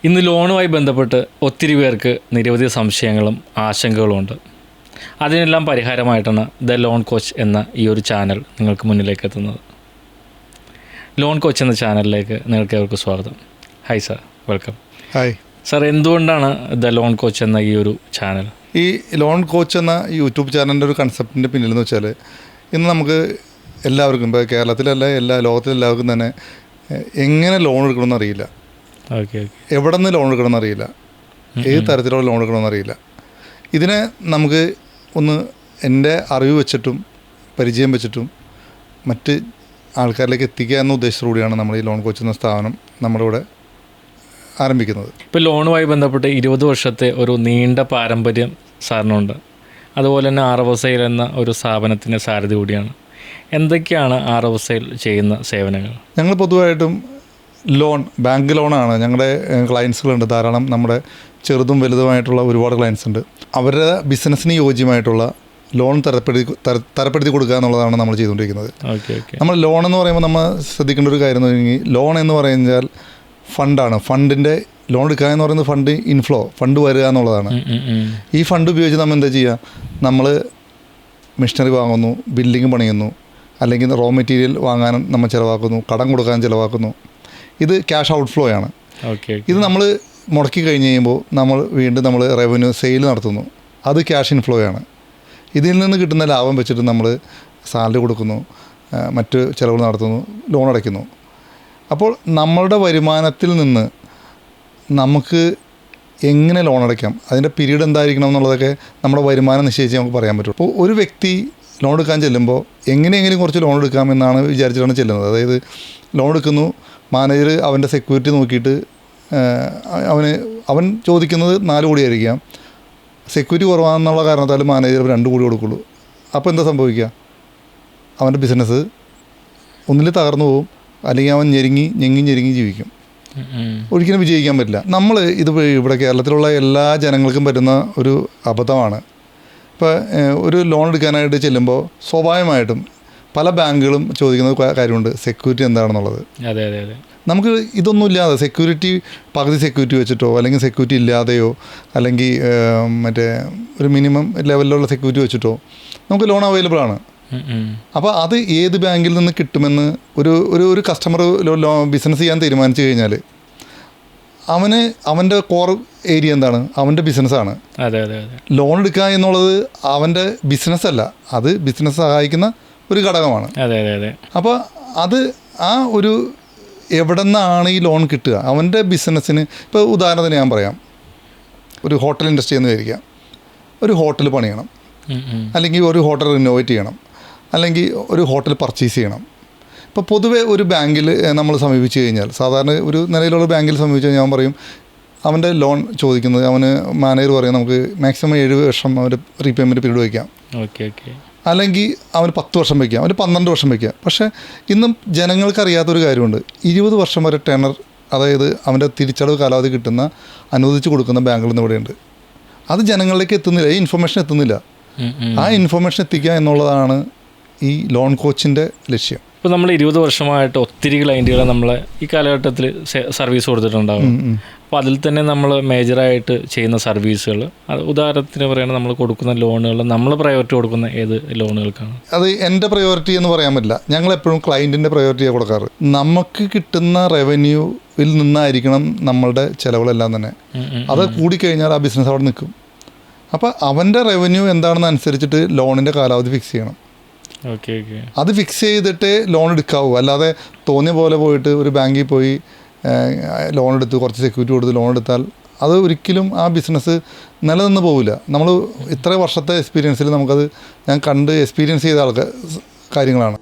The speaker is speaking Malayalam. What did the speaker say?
ഇന്ന് ലോണുമായി ബന്ധപ്പെട്ട് ഒത്തിരി പേർക്ക് നിരവധി സംശയങ്ങളും ആശങ്കകളുമുണ്ട്. അതിനെല്ലാം പരിഹാരമായിട്ടാണ് ദ ലോൺ കോച്ച് എന്ന ഈ ഒരു ചാനൽ നിങ്ങൾക്ക് മുന്നിലേക്ക് എത്തുന്നത്. ലോൺ കോച്ച് എന്ന ചാനലിലേക്ക് നിങ്ങൾക്ക് ഏവർക്ക് സ്വാഗതം. Hi sir, welcome. Hi sir, എന്തുകൊണ്ടാണ് ദ ലോൺ കോച്ച് എന്ന ഈ ഒരു ചാനൽ? ഈ ലോൺ കോച്ച് എന്ന യൂട്യൂബ് ചാനലിൻ്റെ ഒരു കൺസെപ്റ്റിൻ്റെ പിന്നിലെന്ന് വെച്ചാൽ ഇന്ന് നമുക്ക് എല്ലാവർക്കും, ഇപ്പോൾ കേരളത്തിലല്ല ലോകത്തിലെ എല്ലാവർക്കും തന്നെ എങ്ങനെ ലോൺ എടുക്കണമെന്ന് അറിയില്ല. എവിടെ നിന്ന് ലോൺ എടുക്കണമെന്ന് അറിയില്ല, ഏത് തരത്തിലുള്ള ലോൺ എടുക്കണമെന്ന് അറിയില്ല. ഇതിനെ നമുക്ക് ഒന്ന് എൻ്റെ അറിവ് വെച്ചിട്ടും പരിചയം വെച്ചിട്ടും മറ്റ് ആൾക്കാരിലേക്ക് എത്തിക്കുക എന്ന ഉദ്ദേശത്തോടുകൂടിയാണ് നമ്മൾ ഈ ലോൺ കോച്ച് എന്ന സ്ഥാപനം നമ്മുടെ ഇവിടെ ആരംഭിക്കുന്നത്. ഇപ്പോൾ ലോണുമായി ബന്ധപ്പെട്ട് 20 വർഷത്തെ ഒരു നീണ്ട പാരമ്പര്യം സാറിനുണ്ട്. അതുപോലെ തന്നെ RFSI എന്ന ഒരു സ്ഥാപനത്തിൻ്റെ സാരഥി കൂടിയാണ്. എന്തൊക്കെയാണ് RFSI ചെയ്യുന്ന സേവനങ്ങൾ? ഞങ്ങൾ പൊതുവായിട്ടും ബാങ്ക് ലോണാണ്. ഞങ്ങളുടെ ക്ലയൻസുകളുണ്ട് ധാരാളം. നമ്മുടെ ചെറുതും വലുതുമായിട്ടുള്ള ഒരുപാട് ക്ലയൻസ് ഉണ്ട്. അവരുടെ ബിസിനസ്സിന് യോജ്യമായിട്ടുള്ള ലോൺ തരപ്പെടുത്തി കൊടുക്കുക എന്നുള്ളതാണ് നമ്മൾ ചെയ്തുകൊണ്ടിരിക്കുന്നത്. നമ്മൾ ലോൺ എന്ന് പറയുമ്പോൾ നമ്മൾ ശ്രദ്ധിക്കേണ്ട ഒരു കാര്യം എന്ന് പറഞ്ഞാൽ, ലോൺ എന്ന് പറഞ്ഞാൽ ഫണ്ടാണ്. ഫണ്ടിൻ്റെ ലോൺ എടുക്കുക എന്ന് പറയുന്നത് ഫണ്ട് വരിക എന്നുള്ളതാണ്. ഈ ഫണ്ട് ഉപയോഗിച്ച് നമ്മൾ എന്താ ചെയ്യുക? നമ്മൾ മെഷീനറി വാങ്ങുന്നു, ബിൽഡിങ് പണിയുന്നു, അല്ലെങ്കിൽ റോ മെറ്റീരിയൽ വാങ്ങാൻ നമ്മൾ ചിലവാക്കുന്നു, കടം കൊടുക്കാൻ ചിലവാക്കുന്നു. ഇത് ക്യാഷ് ഔട്ട്ഫ്ലോ ആണ്. ഇത് നമ്മൾ മുടക്കി കഴിഞ്ഞ് കഴിയുമ്പോൾ നമ്മൾ റവന്യൂ സെയിൽ നടത്തുന്നു. അത് ക്യാഷ് ഇൻഫ്ലോ ആണ്. ഇതിൽ നിന്ന് കിട്ടുന്ന ലാഭം വെച്ചിട്ട് നമ്മൾ സാലറി കൊടുക്കുന്നു, മറ്റ് ചിലവുകൾ നടത്തുന്നു, ലോൺ അടയ്ക്കുന്നു. അപ്പോൾ നമ്മളുടെ വരുമാനത്തിൽ നിന്ന് നമുക്ക് എങ്ങനെ ലോൺ അടയ്ക്കാം, അതിൻ്റെ പീരീഡ് എന്തായിരിക്കണം എന്നുള്ളതൊക്കെ നമ്മുടെ വരുമാനം നിശ്ചയിച്ച് നമുക്ക് പറയാൻ പറ്റും. അപ്പോൾ ഒരു വ്യക്തി ലോൺ എടുക്കാൻ ചെല്ലുമ്പോൾ എങ്ങനെയെങ്കിലും കുറച്ച് ലോൺ എടുക്കാമെന്നാണ് വിചാരിച്ചിട്ടാണ് ചെല്ലുന്നത്. അതായത് ലോൺ എടുക്കുന്നു, മാനേജർ അവൻ്റെ സെക്യൂരിറ്റി നോക്കിയിട്ട് അവൻ ചോദിക്കുന്നത് 4 കോടി ആയിരിക്കാം. സെക്യൂരിറ്റി കുറവാണെന്നുള്ള കാരണത്താൽ മാനേജർ 2 കോടി കൊടുക്കുള്ളൂ. അപ്പോൾ എന്താ സംഭവിക്കുക? അവൻ്റെ ബിസിനസ് ഒന്നിൽ തകർന്നു പോകും, അല്ലെങ്കിൽ അവൻ ഞെങ്ങി ജീവിക്കും. ഒരിക്കലും വിജയിക്കാൻ പറ്റില്ല. നമ്മൾ ഇവിടെ കേരളത്തിലുള്ള എല്ലാ ജനങ്ങൾക്കും പറ്റുന്ന ഒരു അബദ്ധമാണ്. ഇപ്പോൾ ഒരു ലോൺ എടുക്കാനായിട്ട് ചെല്ലുമ്പോൾ സ്വാഭാവികമായിട്ടും പല ബാങ്കുകളും ചോദിക്കുന്ന കാര്യമുണ്ട്, സെക്യൂരിറ്റി എന്താണെന്നുള്ളത്. നമുക്ക് ഇതൊന്നുമില്ലാതെ പകുതി സെക്യൂരിറ്റി വെച്ചിട്ടോ, അല്ലെങ്കിൽ സെക്യൂരിറ്റി ഇല്ലാതെയോ, അല്ലെങ്കിൽ ഒരു മിനിമം ലെവലിലുള്ള സെക്യൂരിറ്റി വെച്ചിട്ടോ നമുക്ക് ലോൺ അവൈലബിൾ ആണ്. അപ്പോൾ അത് ഏത് ബാങ്കിൽ നിന്ന് കിട്ടുമെന്ന് ഒരു കസ്റ്റമർ ബിസിനസ് ചെയ്യാൻ തീരുമാനിച്ചു കഴിഞ്ഞാൽ അവൻ്റെ കോർ ഏരിയ എന്താണ്? അവൻ്റെ ബിസിനസ്സാണ്. ലോൺ എടുക്കുക എന്നുള്ളത് അവൻ്റെ ബിസിനസ്സല്ല, അത് ബിസിനസ് സഹായിക്കുന്ന ഒരു ഘടകമാണ്. അപ്പോൾ അത് എവിടെ നിന്നാണ് ഈ ലോൺ കിട്ടുക? അവൻ്റെ ബിസിനസ്സിന്. ഇപ്പോൾ ഉദാഹരണത്തിന് ഞാൻ പറയാം, ഒരു ഹോട്ടൽ ഇൻഡസ്ട്രി എന്ന് വിചാരിക്കാം. ഒരു ഹോട്ടൽ പണിയണം, അല്ലെങ്കിൽ ഒരു ഹോട്ടൽ റിനോവേറ്റ് ചെയ്യണം, അല്ലെങ്കിൽ ഒരു ഹോട്ടൽ പർച്ചേസ് ചെയ്യണം. ഇപ്പോൾ പൊതുവെ ഒരു ബാങ്കിൽ നമ്മൾ സമീപിച്ച് കഴിഞ്ഞാൽ, സാധാരണ ഒരു നിലയിലുള്ള ബാങ്കിൽ സമീപിച്ച് കഴിഞ്ഞാൽ ഞാൻ പറയും, അവൻ്റെ ലോൺ ചോദിക്കുന്നത്, മാനേജർ പറയും നമുക്ക് മാക്സിമം 7 വർഷം അവൻ്റെ റീപേയ്മെൻറ്റ് പീരീഡ് വയ്ക്കാം, അല്ലെങ്കിൽ അവന് 10 വർഷം വയ്ക്കാം, അവന് 12 വർഷം വയ്ക്കാം. പക്ഷേ ഇന്നും ജനങ്ങൾക്ക് അറിയാത്തൊരു കാര്യമുണ്ട്. 20 വർഷം വരെ ടെനർ, അതായത് അവൻ്റെ തിരിച്ചടവ് കാലാവധി കിട്ടുന്ന അനുവദിച്ച് കൊടുക്കുന്ന ബാങ്കുകൾ ഇന്ന് ഇവിടെയുണ്ട്. അത് ജനങ്ങളിലേക്ക് എത്തുന്നില്ല, ഈ ഇൻഫർമേഷൻ എത്തുന്നില്ല. ആ ഇൻഫർമേഷൻ എത്തിക്കുക എന്നുള്ളതാണ് ഈ ലോൺ കോച്ചിൻ്റെ ലക്ഷ്യം. ഇപ്പോൾ നമ്മൾ 20 വർഷമായിട്ട് ഒത്തിരി ക്ലയൻറ്റുകളെ നമ്മൾ ഈ കാലഘട്ടത്തിൽ സർവീസ് കൊടുത്തിട്ടുണ്ടാകും. അപ്പോൾ അതിൽ തന്നെ നമ്മൾ മേജറായിട്ട് ചെയ്യുന്ന സർവീസുകൾ, ഉദാഹരണത്തിന് പറയുകയാണെങ്കിൽ നമ്മൾ കൊടുക്കുന്ന ലോണുകൾ, നമ്മൾ പ്രയോറിറ്റി കൊടുക്കുന്ന ഏത് ലോണുകൾക്കാണ്? അത് എൻ്റെ പ്രയോറിറ്റി എന്ന് പറയാൻ പറ്റില്ല. ഞങ്ങളെപ്പോഴും ക്ലയൻറ്റിൻ്റെ പ്രയോറിറ്റിയാണ് കൊടുക്കാറ്. നമുക്ക് കിട്ടുന്ന റവന്യൂവിൽ നിന്നായിരിക്കണം നമ്മളുടെ ചിലവുകളെല്ലാം തന്നെ. അത് കൂടിക്കഴിഞ്ഞാൽ ആ ബിസിനസ് അവിടെ നിൽക്കും. അപ്പോൾ അവൻ്റെ റവന്യൂ എന്താണെന്ന് അനുസരിച്ചിട്ട് ലോണിൻ്റെ കാലാവധി ഫിക്സ് ചെയ്യണം. അത് ഫിക്സ് ചെയ്തിട്ട് ലോൺ എടുക്കാവൂ. അല്ലാതെ തോന്നിയ പോലെ പോയിട്ട് ഒരു ബാങ്കിൽ പോയി ലോൺ എടുത്ത് കുറച്ച് സെക്യൂരിറ്റി കൊടുത്ത് ലോൺ എടുത്താൽ അത് ഒരിക്കലും ആ ബിസിനസ് നിലനിന്ന് പോവില്ല. നമ്മൾ ഇത്ര വർഷത്തെ എക്സ്പീരിയൻസിൽ ഞാൻ എക്സ്പീരിയൻസ് ചെയ്ത കാര്യങ്ങളാണ്.